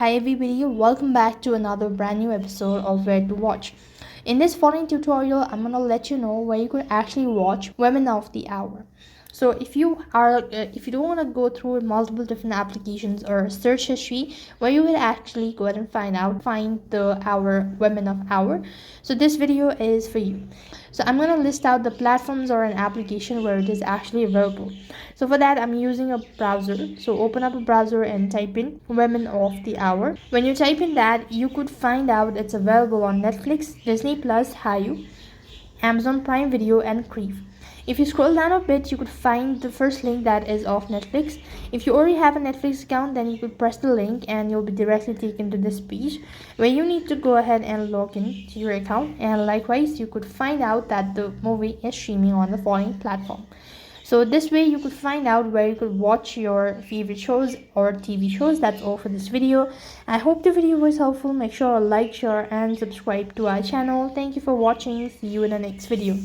Hi everybody, welcome back to another brand new episode of Where to Watch. In this following tutorial, I'm gonna let you know where you could actually watch Women of the Hour. So if you don't want to go through multiple different applications or search history, where you will actually go ahead and find the hour Women of Hour. So this video is for you. So I'm gonna list out the platforms or an application where it is actually available. So for that, I'm using a browser. So open up a browser and type in Women of the Hour. When you type in that, you could find out it's available on Netflix, Disney Plus, Hayu, Amazon Prime Video, and Crave. If you scroll down a bit, you could find the first link that is of Netflix. If you already have a Netflix account, then you could press the link and you'll be directly taken to this page where you need to go ahead and log in to your account. And likewise, you could find out that the movie is streaming on the following platform. So this way you could find out where you could watch your favorite shows or TV shows. That's all for this video. I hope the video was helpful. Make sure to like, share and subscribe to our channel. Thank you for watching. See you in the next video.